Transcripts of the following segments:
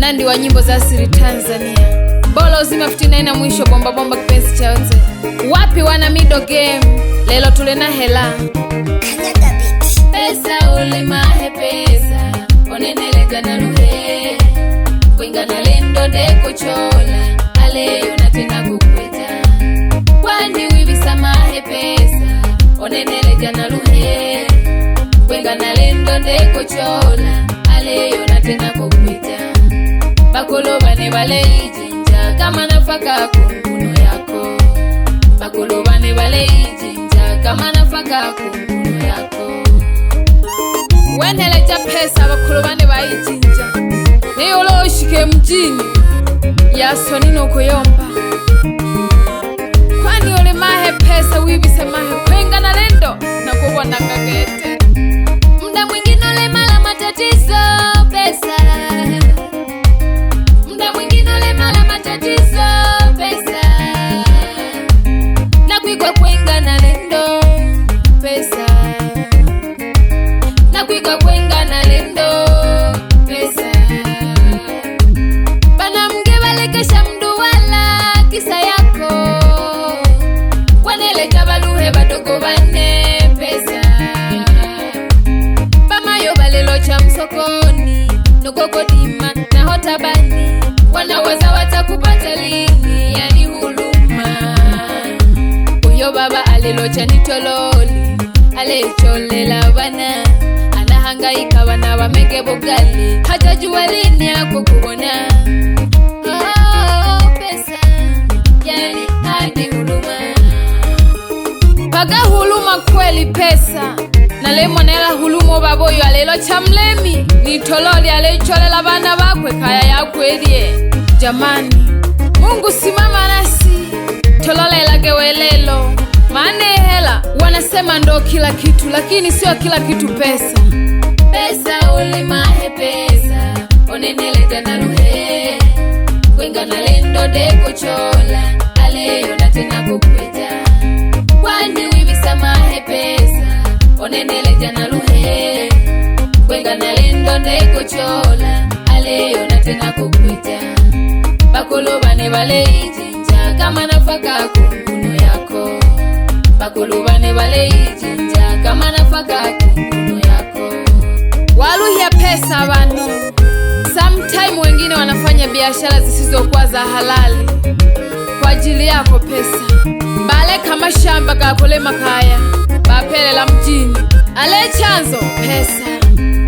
Nandi wa nyimbo za asili Tanzania. Bolo uzima fitina ina mwisho, bomba bomba kipenzi cha wote. Wapi wana middle game, lelo tulena hela. Pesa ulimahe pesa, onenele jana luhe. Kwinga na lendo deko chola, aleyo na tena kukweta. Wani wibisa mahe pesa, onenele jana luhe. Kwinga na lendo deko chola, aleyo na tena kukweta. Bakolo bane bale ijinja, kama nafaka kunguno yako. Bakolo bane bale ijinja, kama nafaka kunguno yako. Weneleja pesa bakolo bane ba ijinja, niyo lo shike mjini, yaso nino kuyomba. Kwani ole mahe pesa wibise mahe kwenga na lendo, na kubona kagete. Mda mwingine ole mala matatizo pesa. Mda mwingine ole mala matatizo pesa. Na kuigwa kwenga na lendo pesa. Na kuigwa kwenga na lendo pesa. Bana mge balekesha mdu wala kisa yako. Wanele tabaluhe badogo bane pesa. Bamayo balelo cha msokoni, nukoko dima na hotabani. Wanawaza watakupata lini, yani huluma. Uyo baba alelo cha nitololi, alecholela wana. Anahangaika wana wamege bogali, hajajua lini yako kubona. Oh, pesa, yani hadi huluma. Paga huluma kweli pesa. Na lemo nela hulumo baboyo alelo cha mlemi. Nitololi alecholela bana bakwe kaya ya kwelie. Jamani, Mungu simama nasi, tololela gewelelo. Maane hela, wanasema ndo kila kitu, lakini sio kila kitu pesa. Pesa ulimahe pesa, onenele jana luhe. Kwenga na lendo deko chola, aleyo na tena kukweta. Wani wibisa mahe pesa, onenele jana luhe. Kwenga na lendo deko chola, aleyo na tena kukweta. Bakolo bane bale ijinja, kama nafaka kunguno yako. Bakolo bane bale ijinja, kama nafaka kunguno yako. Waluhia pesa wano. Sometime wengine wanafanya biashara zisizokuwa za halali kwa ajili yako pesa. Bale kama shamba kakolema kaya, bapele la mjini, ale chanzo pesa.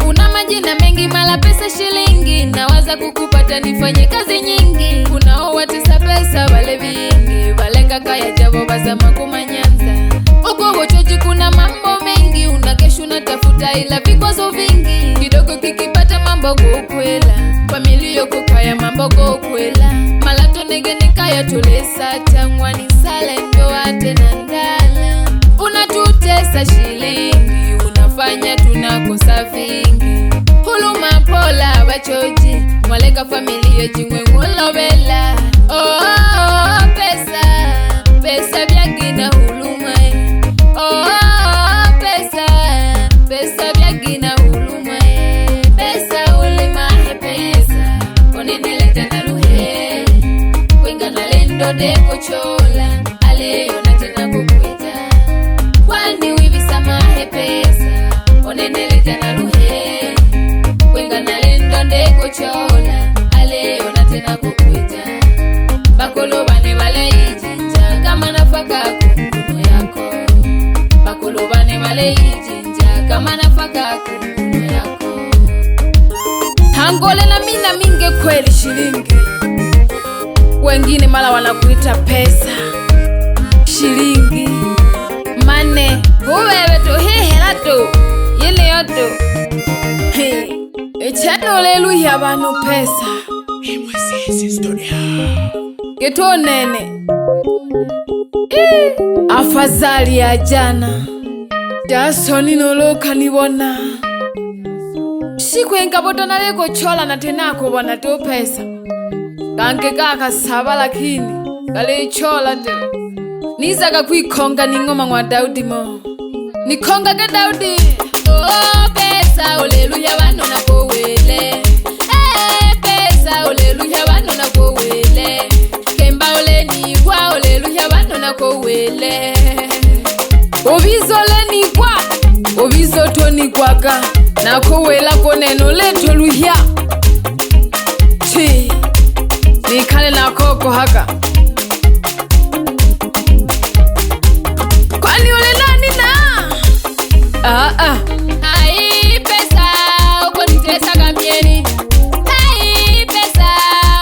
Una majina mengi mala pesa shilingi, nawaza kukupata nifanye kazi nyingi. Kuna watesa pesa wale vingi, walenga kaya jabo bazama kumanyanza. Uko hochoji kuna mambo mengi, unakeshu unatafuta ila vikwazo vingi. Kidogo kikipata mambo kukwela, familia kukaya mambo kukwela. Malato negene kaya tulesa, tangwani sale ndo ate na ndala. Unatutesa shilingi, unafanya tunakosa vingi. Huluma pola bachoji, mwalega familia jingwe ngulobela. Oh, pesa, pesa byagina huluma. Oh, pesa, pesa byagina huluma. Pesa ulimahe pesa, onenele jana luhe. Kwenga na lendo deko chola, aleyo na tena kukweta. Wani wibisa mahe pesa, onenele jana luhe. Kwenga na lendo deko chola, aleyo na tena kukweta. Bakolo bane bale ijinja, kama nafaka kunguno yako. Bakolo bane bale ijinja, kama nafaka kunguno yako. Hangole na mina minge kweli shilingi. Wengine mala wanakuita pesa, shilingi, mane. Uwewe to hehela to, yele yoto. Hey, echano leluhi abano pesa. Geto nene, afazali ya jana, jaso ninoloka nibona. Shikwenga boto na lego chola na tenako wana to pesa. Kange kaka saba lakini, kale chola to. Nizaga kuikonga ningoma mwa Daudi mo. Nikonga ke Daudi. Oh, pesa, oleluya wano na kowele. Pesa, oleluya bano nako wele kemba ole ni kwa oleluya bano nako wele obizo le ni kwa obizo to ni kwaka nako wela koneno leto luya chi ni kale nako haka kwani ole nani na ai pesa uko nitesa kambieni ai pesa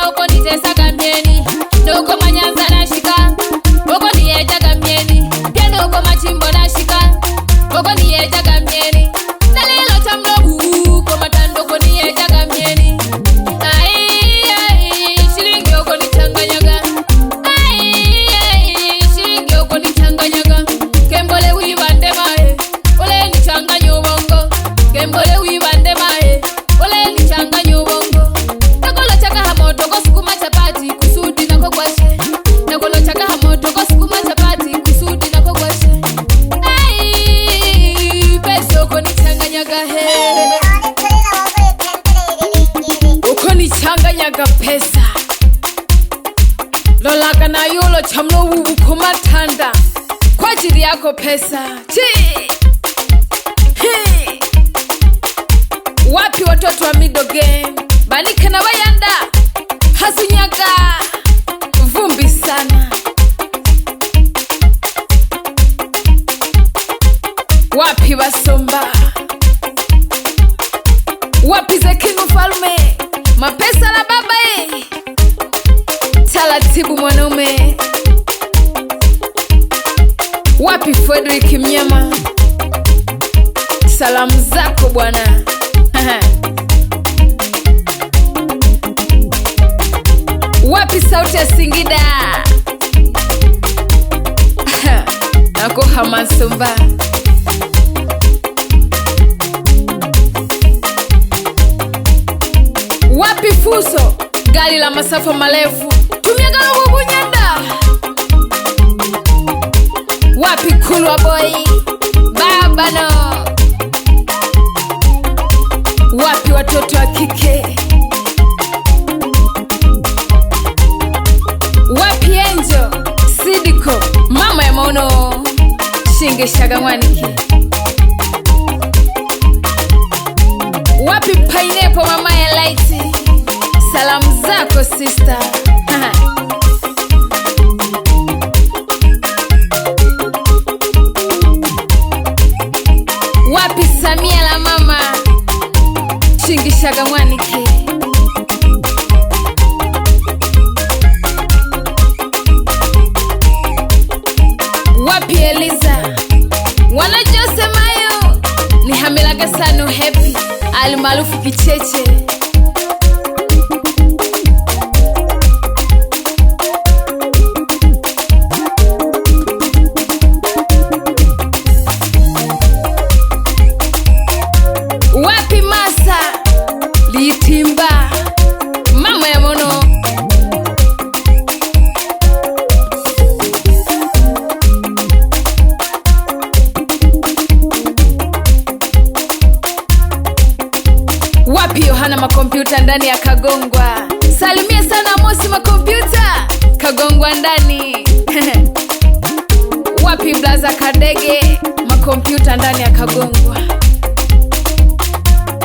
uko nitesa kambieni noko manyanza nashika uko nieja kambieni pia noko machimbo nashika uko nieja kambieni nalilo tamlobu kwa matando uko nieja kambieni ai shilingi uko nichanganyaga ai shilingi uko nichanganyaga kembole wibande mae ole nichanganya ubongo kembole wibande mae ole nichanganya ubongo nakolo chaka hamoto kwa sukuma chapati kusudi nako kwashe nakolo chaka hamoto kwa sukuma chapati kusudi nako kwashe ai pesa uko nichanganyaga he uko nichanganyaga pesa lolaka na yulo chamlo ubu kumatanda kwa ajili yako pesa chi wapi watoto wa middle game banika na wayanda hasunyaga vumbi sana wapi basomba wapi ze king mfalme mapesa la baba taratibu mwanaume wapi Frederick Mnyama salamu zako bwana wapi sauti ya Singida nako hamasomba wapi Fuso gari la masafa marefu tumia galo bunyanda wapi Kulwa boy baba no wapi watoto wa kike wapi Angel Sidiko mama ya maono shinge shaga mwaniki wapi Pineapple mama ya lighti salamu zako sister wapi Samia la mama shingishaga mwaniki wapi Eliza wanajosemayo ni hamilaga sano happy almaarufu kicheche wapi Masa Litimba mama ya mono wapi Yohana makompyuta ndani ya Kagongwa salimia sana Mosi makompyuta Kagongwa ndani wapi Blaza Kadege makompyuta ndani ya Kagongwa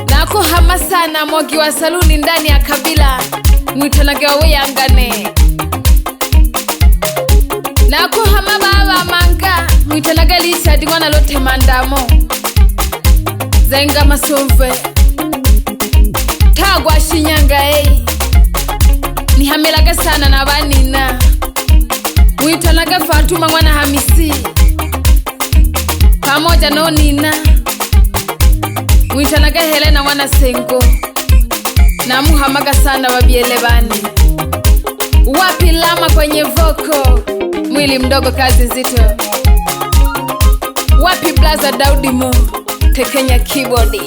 nako hama sana Mogi wa saluni ndani ya Kabila mwitonagewa weyangane nako hama baba manga mwitonaga lisha diwana lote mandamo zenga masumve tagwa Shinyanga ni hamelaga sana na banina mwitonaga Fatuma mwana Hamisi pamoja no nina mwitanaga Helena mwana Sengo na muhamaga sana wabielebani wapi Lama kwenye voko mwili mdogo kazi nzito wapi Blaza Daudimo tekenya keyboard